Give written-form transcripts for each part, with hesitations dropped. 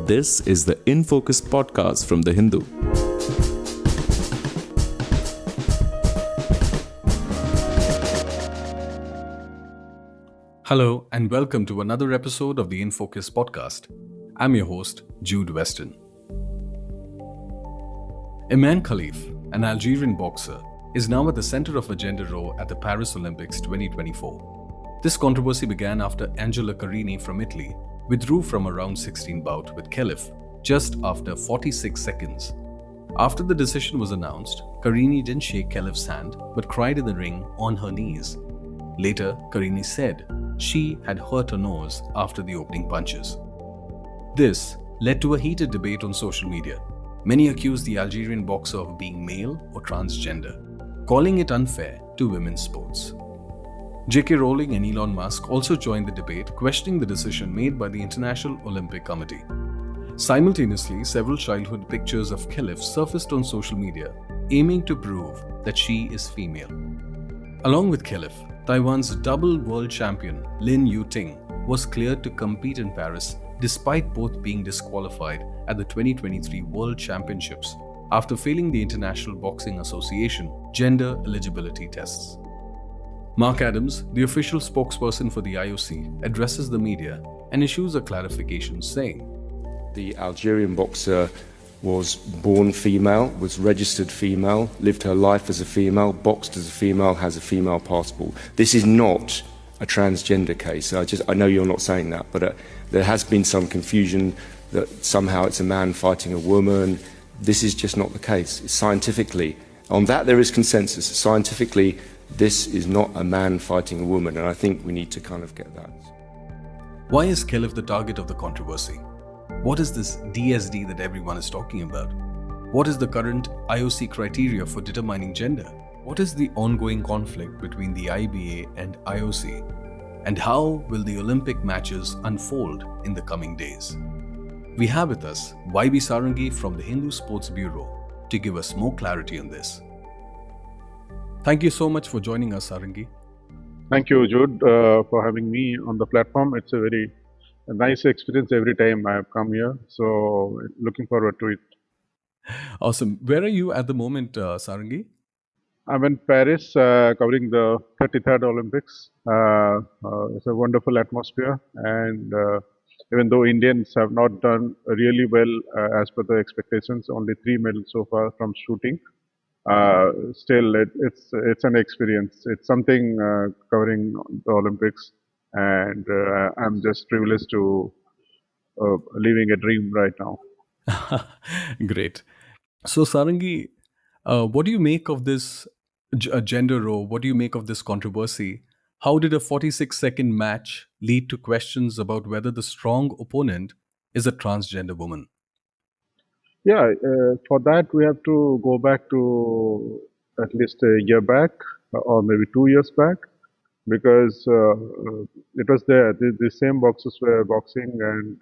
This is the In Focus podcast from The Hindu. Hello and welcome to another episode of the In Focus podcast. I'm your host, Jude Weston. Imane Khelif, an Algerian boxer, is now at the center of a gender row at the Paris Olympics 2024. This controversy began after Angela Carini from Italy withdrew from a round 16 bout with Khelif just after 46 seconds. After the decision was announced, Carini didn't shake Khelif's hand but cried in the ring on her knees. Later, Carini said she had hurt her nose after the opening punches. This led to a heated debate on social media. Many accused the Algerian boxer of being male or transgender, calling it unfair to women's sports. J.K. Rowling and Elon Musk also joined the debate, questioning the decision made by the International Olympic Committee. Simultaneously, several childhood pictures of Khelif surfaced on social media, aiming to prove that she is female. Along with Khelif, Taiwan's double world champion Lin Yu-ting was cleared to compete in Paris despite both being disqualified at the 2023 World Championships after failing the International Boxing Association gender eligibility tests. Mark Adams, the official spokesperson for the IOC, addresses the media and issues a clarification saying, "The Algerian boxer was born female, was registered female, lived her life as a female, boxed as a female, has a female passport. This is not a transgender case." I know you're not saying that, but there has been some confusion that somehow it's a man fighting a woman. This is just not the case. Scientifically, on that there is consensus. Scientifically, this is not a man fighting a woman, and I think we need to kind of get that. Why is Khelif the target of the controversy? What is this DSD that everyone is talking about? What is the current IOC criteria for determining gender? What is the ongoing conflict between the IBA and IOC? And how will the Olympic matches unfold in the coming days? We have with us YB Sarangi from the Hindu Sports Bureau to give us more clarity on this. Thank you so much for joining us, Sarangi. Thank you, Jude, for having me on the platform. It's a very nice experience every time I have come here. So, looking forward to it. Awesome. Where are you at the moment, Sarangi? I'm in Paris covering the 33rd Olympics. It's a wonderful atmosphere. And even though Indians have not done really well as per the expectations, only 3 medals so far from shooting. Still, it's an experience. It's something covering the Olympics, and I'm just privileged to living a dream right now. Great. So, Sarangi, what do you make of this gender row? What do you make of this controversy? How did a 46-second match lead to questions about whether the strong opponent is a transgender woman? Yeah, for that we have to go back to at least a year back or maybe 2 years back, because it was there. The same boxers were boxing, and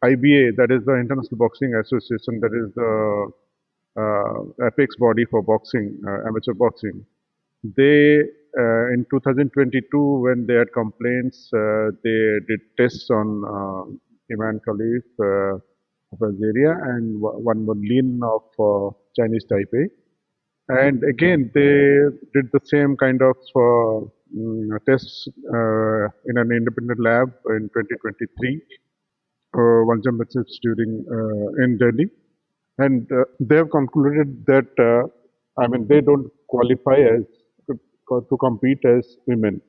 IBA, that is the International Boxing Association, that is the apex body for boxing, amateur boxing. They in 2022, when they had complaints, they did tests on Imane Khelif of Algeria and one more Lin of Chinese Taipei. And again, they did the same kind of tests in an independent lab in 2023, World Championships in Delhi. And they have concluded that, they don't qualify as to compete as women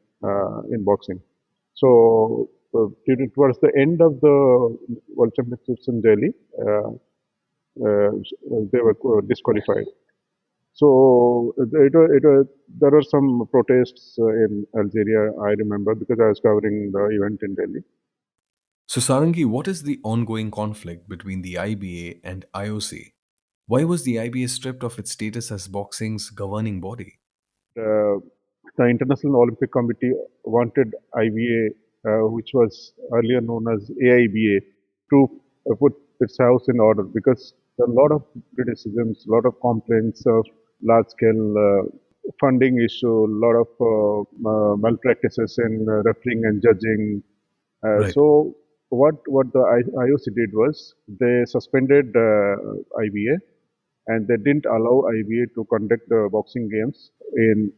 in boxing. So, towards the end of the World Championships in Delhi, they were disqualified. So there were some protests in Algeria, I remember, because I was covering the event in Delhi. So, Sarangi, what is the ongoing conflict between the IBA and IOC? Why was the IBA stripped of its status as boxing's governing body? The International Olympic Committee wanted IBA, which was earlier known as AIBA, to put its house in order, because there are a lot of criticisms, a lot of complaints of large-scale funding issue, a lot of malpractices in refereeing and judging. Right. So what the IOC did was they suspended IBA, and they didn't allow IBA to conduct the boxing games in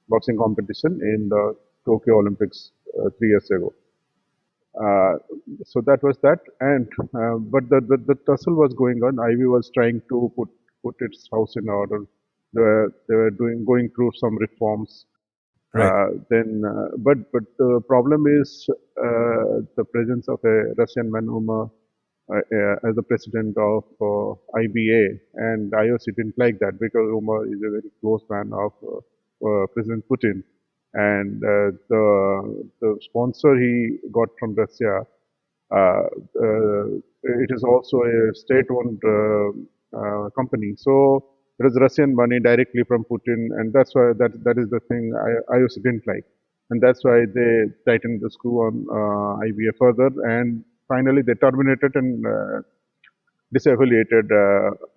boxing competition in the Tokyo Olympics 3 years ago. Uh, so that was that, and but the tussle was going on. IB was trying to put its house in order. They were going through some reforms. Right. But the problem is the presence of a Russian man as the president of IBA, and IOC didn't like that because Umar is a very close man of President Putin, and the sponsor he got from Russia. Uh, it is also a state-owned company, so there is Russian money directly from Putin, and that's why that is the thing IOC didn't like, and that's why they tightened the screw on IBA further, and finally they terminated and disaffiliated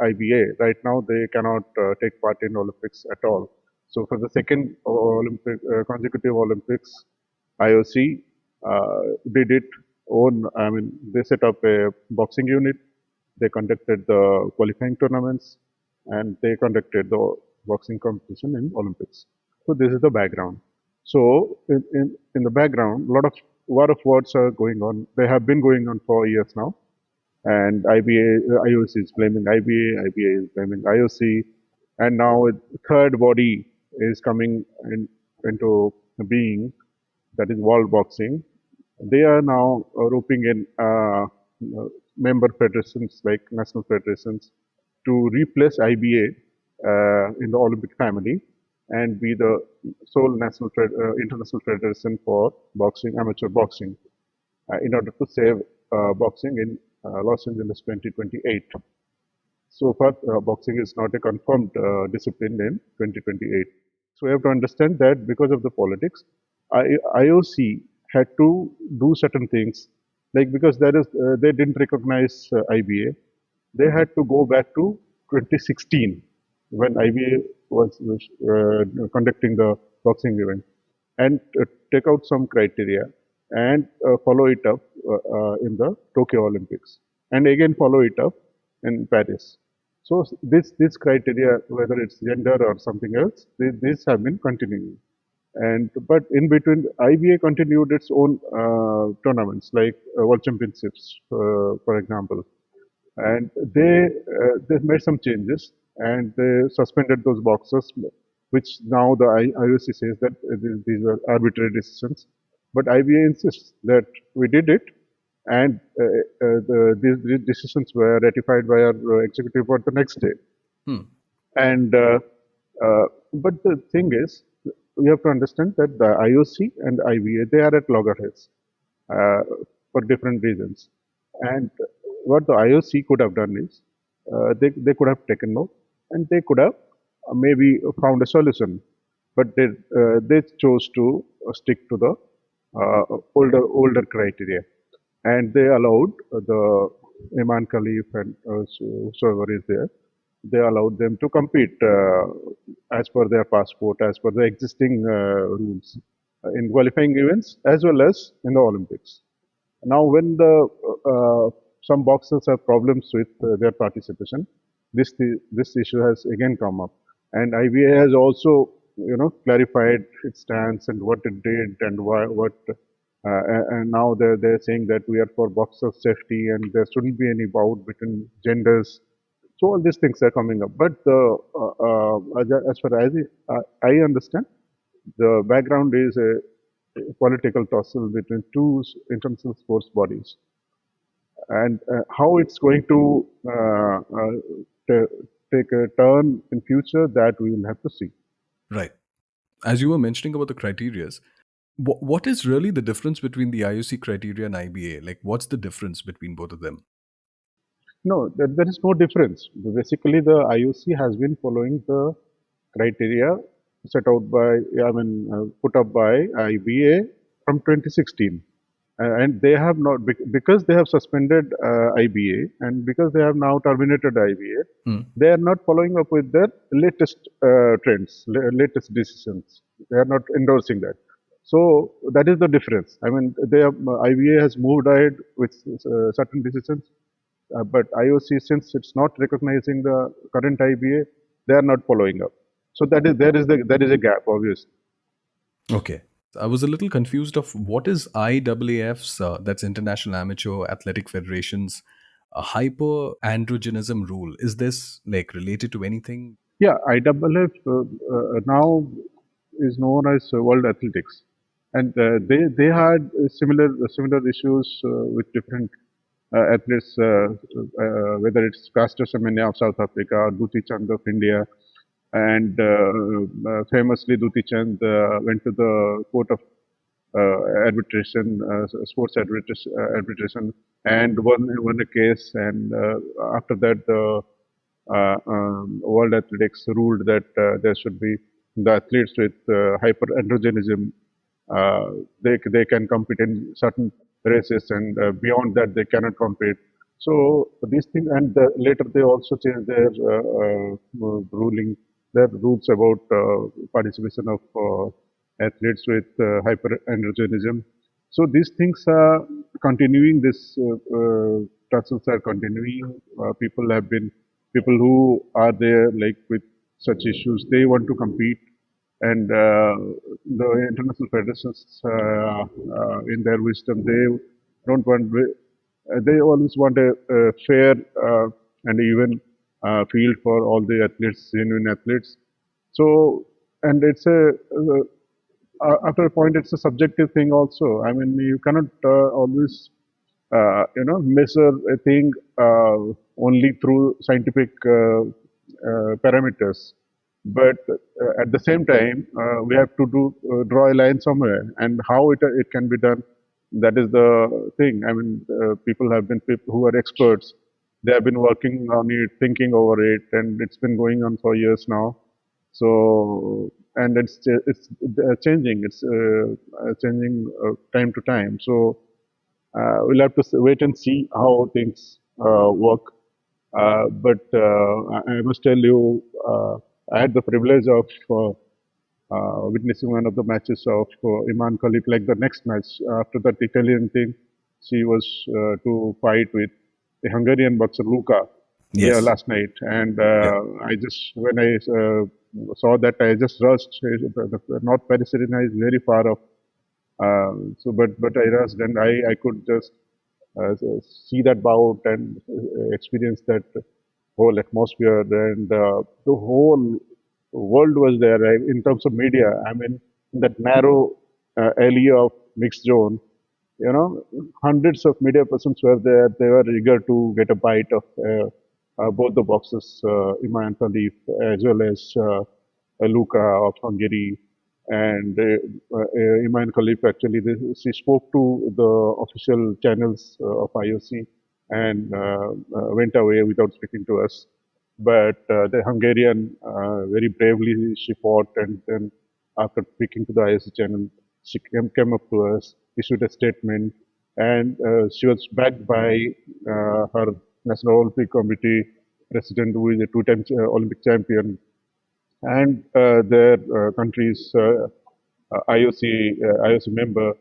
IBA. Right now, they cannot take part in Olympics at all. So for the second consecutive Olympics, IOC did it own. I mean, they set up a boxing unit. They conducted the qualifying tournaments, and they conducted the boxing competition in Olympics. So this is the background. So in the background, a lot of words are going on. They have been going on for years now, and IOC is blaming IBA is blaming IOC, and now a third body is coming into being, that is World Boxing. They are now roping in member federations like national federations to replace IBA in the Olympic family and be the sole international federation for boxing, amateur boxing, in order to save boxing in Los Angeles 2028. So far, boxing is not a confirmed discipline in 2028. So we have to understand that because of the politics, IOC had to do certain things, like because they didn't recognize IBA, they had to go back to 2016 when IBA was conducting the boxing event, and take out some criteria and follow it up in the Tokyo Olympics, and again follow it up in Paris. So this criteria, whether it's gender or something else, these have been continuing. And but in between, IBA continued its own tournaments like World Championships, for example, and they made some changes and they suspended those boxers, which now the IOC says that these were arbitrary decisions. But IBA insists that we did it, and these decisions were ratified by our executive board the next day. And but the thing is, we have to understand that the IOC and IBA, they are at loggerheads uh, for different reasons. And what the IOC could have done is, they could have taken note, and they could have maybe found a solution. But they chose to stick to the older criteria, and they allowed the Imane Khelif and whoever is there, they allowed them to compete as per their passport, as per the existing rules in qualifying events as well as in the Olympics. Now, when the some boxers have problems with their participation, this issue has again come up, and IBA has also clarified its stance and what it did and why what. And now they're saying that we are for boxers' safety and there shouldn't be any bout between genders. So all these things are coming up. But as far as I understand, the background is a political tussle between two international sports bodies, and how it's going to take a turn in future, that we will have to see. Right. As you were mentioning about the criterias, what is really the difference between the IOC criteria and IBA? Like, what's the difference between both of them? No, there is no difference. Basically, the IOC has been following the criteria set out by, put up by IBA from 2016. And they have not, because they have suspended IBA and because they have now terminated IBA, they are not following up with their latest trends, latest decisions. They are not endorsing that. So that is the difference. I mean, IBA has moved ahead with certain decisions, but IOC, since it's not recognizing the current IBA, they are not following up. So there is a gap, obviously. Okay. I was a little confused of what is IAAF's, that's International Amateur Athletic Federation's, hyperandrogenism rule. Is this like related to anything? Yeah, IAAF now is known as World Athletics, and they had similar issues with different athletes, whether it's Caster Semenya of South Africa or Duti Chand of India, and famously Duti Chand went to the court of arbitration, sports arbitration, and won a case. And after that, the World Athletics ruled that there should be the athletes with hyperandrogenism. They can compete in certain races, and beyond that, they cannot compete. So these things, and later they also changed their ruling, their rules about participation of athletes with hyperandrogenism. So these things are continuing. This tussles are continuing. People who are there like with such issues. They want to compete, and the international federations, in their wisdom, they don't want. They always want a fair and even field for all the athletes, genuine athletes. So, and it's after a point, it's a subjective thing also. I mean, you cannot always, measure a thing only through scientific parameters. But at the same time, we have to draw a line somewhere, and how it can be done. That is the thing. I mean, people who are experts. They have been working on it, thinking over it, and it's been going on for years now. So, and it's changing. It's changing time to time. So we'll have to wait and see how things work. But I must tell you, I had the privilege of witnessing one of the matches of Imane Khelif. Like the next match after that Italian thing, she was to fight with the Hungarian boxer Luka. Yeah, Yes. last night, and Yeah. I just when I saw that, I just rushed. North Paris Arena is very far off, but I rushed, and I could just see that bout and experience that whole atmosphere, and the whole world was there, right, in terms of media. I mean, that narrow area of mixed zone, hundreds of media persons were there. They were eager to get a bite of both the boxers, Imane Khelif as well as Luka of Hungary. And Imane Khelif actually, she spoke to the official channels of IOC and went away without speaking to us. But the Hungarian, very bravely, she fought, and then after speaking to the IOC channel, she came up to us, issued a statement, and she was backed by her National Olympic Committee president, who is a two-time Olympic champion, and their country's IOC member,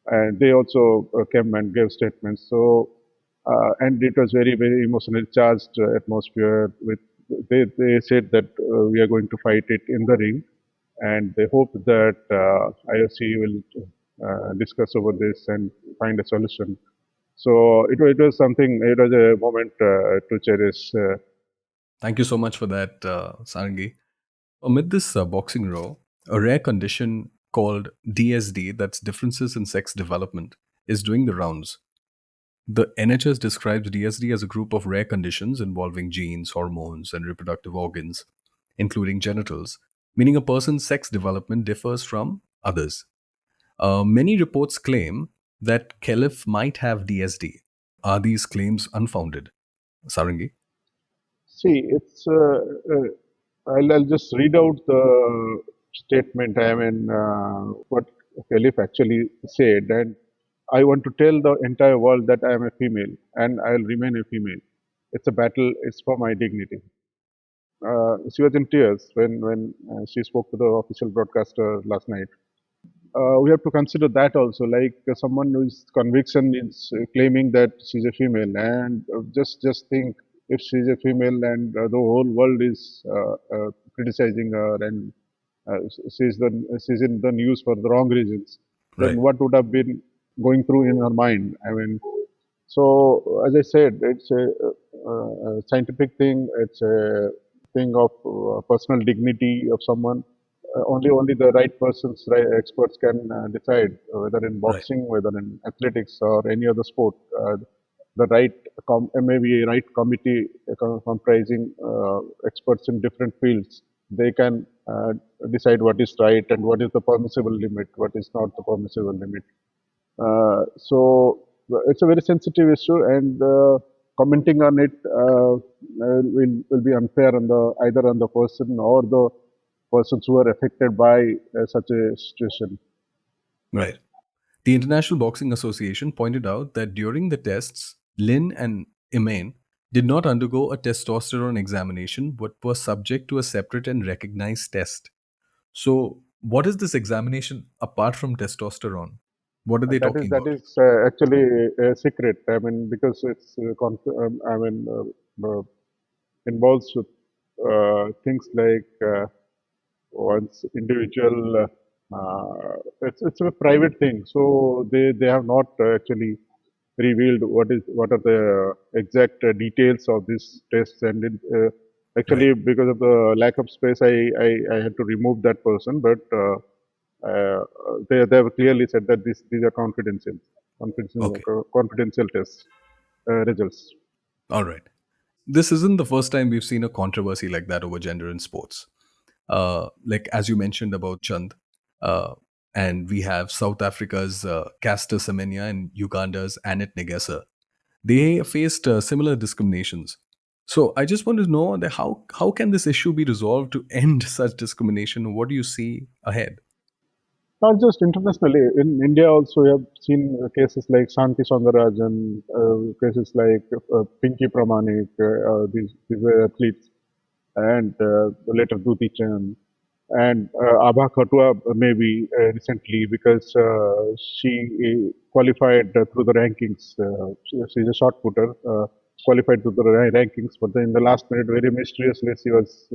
and they also came and gave statements. So, and it was very emotionally charged atmosphere. With they said that we are going to fight it in the ring, and they hope that IOC will discuss over this and find a solution. So it was something. It was a moment to cherish. Thank you so much for that, Sarangi. Amid this boxing row, a rare condition called DSD, that's differences in sex development, is doing the rounds. The NHS describes DSD as a group of rare conditions involving genes, hormones, and reproductive organs, including genitals, meaning a person's sex development differs from others. Many reports claim that Khelif might have DSD. Are these claims unfounded? Sarangi? See, I'll just read out the statement. I mean, what Khalif actually said, and I want to tell the entire world that I am a female and I'll remain a female. It's a battle. It's for my dignity. She was in tears when she spoke to the official broadcaster last night. we have to consider that also. Like someone whose conviction is claiming that she's a female, and just think if she's a female and the whole world is criticizing her and she's in the news for the wrong reasons, then Right. what would have been going through in her mind? I mean, so as I said, it's a scientific thing. It's a thing of personal dignity of someone. Only the right persons, right experts can decide whether in Right. boxing, whether in athletics or any other sport. The right maybe a right committee comprising experts in different fields. They can decide what is right and what is the permissible limit, what is not the permissible limit. So it's a very sensitive issue, and commenting on it will be unfair on the either on the person or the persons who are affected by such a situation. Right. The International Boxing Association pointed out that during the tests, Lin and Imane did not undergo a testosterone examination but were subject to a separate and recognized test. So, what is this examination apart from testosterone? What are they That is talking about? actually a secret. I mean, because it's involves with, things like one's individual. It's a private thing, so they have not actually revealed what are the exact details of this test, and Right. actually because of the lack of space, I had to remove that person, but they have clearly said that these are Okay. confidential tests results. All right. This isn't the first time we've seen a controversy like that over gender in sports. Like as you mentioned about Chand, uh, and we have South Africa's Caster Semenya and Uganda's Annette Negesa. They faced similar discriminations. So I just want to know that how can this issue be resolved to end such discrimination? What do you see ahead? Not just internationally, in India also we have seen cases like Shanti Soundarajan, cases like Pinky Pramanik, these were athletes, and later Duti Chand, and Abha Khatua maybe recently because she qualified through the rankings. She's a shot putter, qualified through the rankings, but then in the last minute, very mysteriously, she was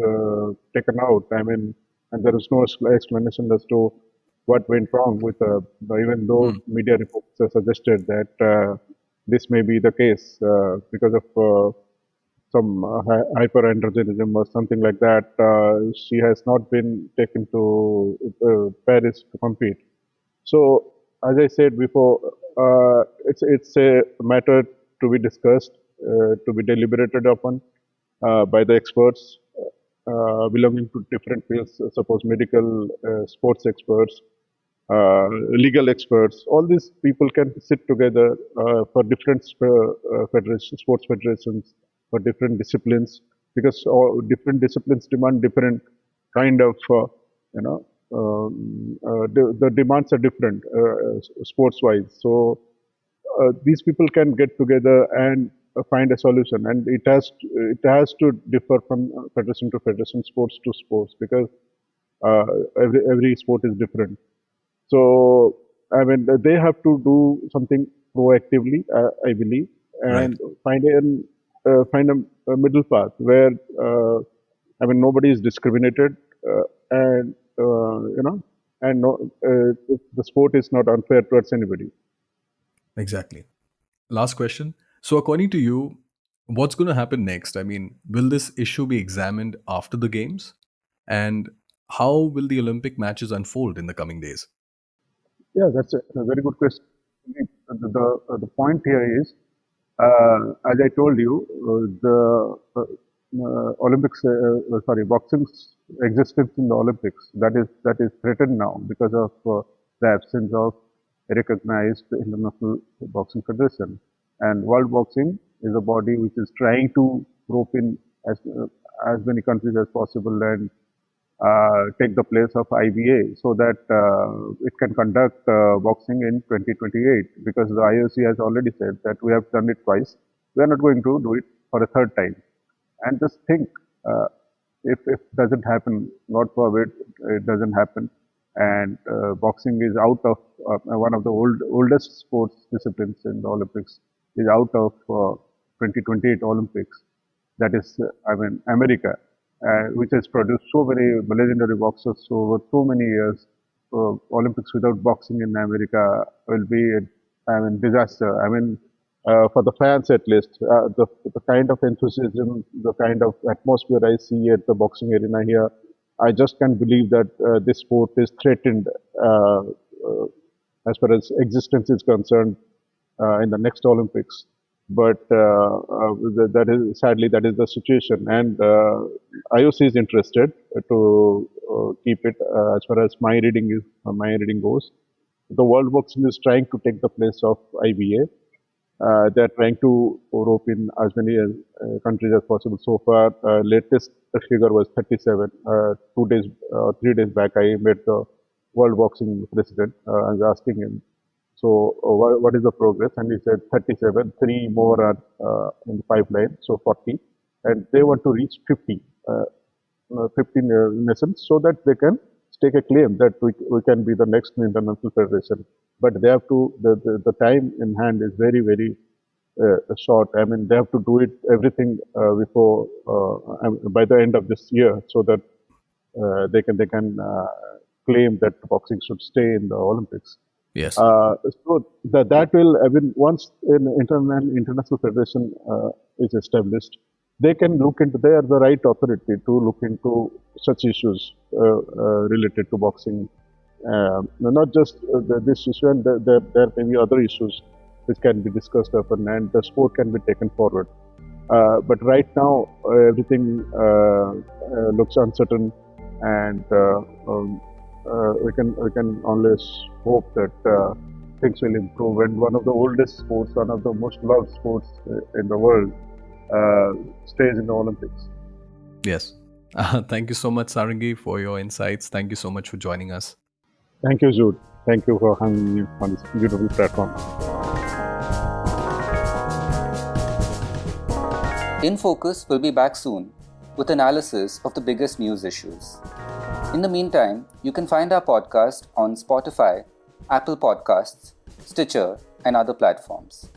taken out. I mean, and there is no explanation as to what went wrong with her, even though Hmm. media reports suggested that this may be the case because of some hyperandrogenism or something like that. She has not been taken to Paris to compete. So, as I said before, it's a matter to be discussed, to be deliberated upon by the experts belonging to different fields, suppose medical, sports experts, legal experts. All these people can sit together for different federations, sports federations, for different disciplines, because all different disciplines demand different kind of, you know, the demands are different sports-wise. So these people can get together and find a solution, and it has to differ from federation to federation, sports to sports, because uh, every sport is different. So, I mean, they have to do something proactively, I believe, Right. and find a middle path where, I mean, nobody is discriminated, and and no, the sport is not unfair towards anybody. Exactly. Last question. So according to you, what's going to happen next? I mean, will this issue be examined after the games? And how will the Olympic matches unfold in the coming days? Yeah, that's a very good question. The point here is, as I told you, Olympics, boxing's existence in the Olympics that is threatened now because of the absence of a recognized international boxing federation. And World Boxing is a body which is trying to rope in as many countries as possible and take the place of IBA so that it can conduct boxing in 2028, because the IOC has already said that we have done it twice. We are not going to do it for a third time. And just think, if doesn't happen, God forbid, it doesn't happen. and boxing is out of one of the oldest sports disciplines in the Olympics, is out of 2028 Olympics. That is, America, which has produced so many legendary boxers over so many years. Olympics without boxing in America will be, disaster. For the fans at least, the kind of enthusiasm, the kind of atmosphere I see at the boxing arena here, I just can't believe that this sport is threatened as far as existence is concerned in the next Olympics. But that is sadly that is the situation, and IOC is interested to keep it. As far as my reading goes, the World Boxing is trying to take the place of IBA. They're trying to rope in as many countries as possible. So far, latest figure was 37. 3 days back, I met the World Boxing president. I was asking him, so what is the progress? And he said 37, 3 more are in the pipeline, so 40. And they want to reach 50, 15 in essence, so that they can stake a claim that we can be the next international federation. But they have to, the time in hand is very, very short. They have to do it everything before, by the end of this year, so that they can claim that boxing should stay in the Olympics. Yes. So that will, once an international federation is established, they can look into, they are the right authority to look into such issues related to boxing. Not just this issue, and there may be other issues which can be discussed upon, and the sport can be taken forward. But right now, everything looks uncertain, and we can only hope that things will improve. And one of the oldest sports, one of the most loved sports in the world, stays in the Olympics. Yes. Thank you so much, Sarangi, for your insights. Thank you so much for joining us. Thank you, Jude. Thank you for having me on this beautiful platform. In Focus will be back soon with analysis of the biggest news issues. In the meantime, you can find our podcast on Spotify, Apple Podcasts, Stitcher, and other platforms.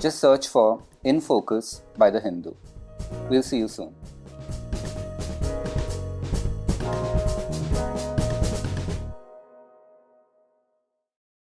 Just search for In Focus by The Hindu. We'll see you soon.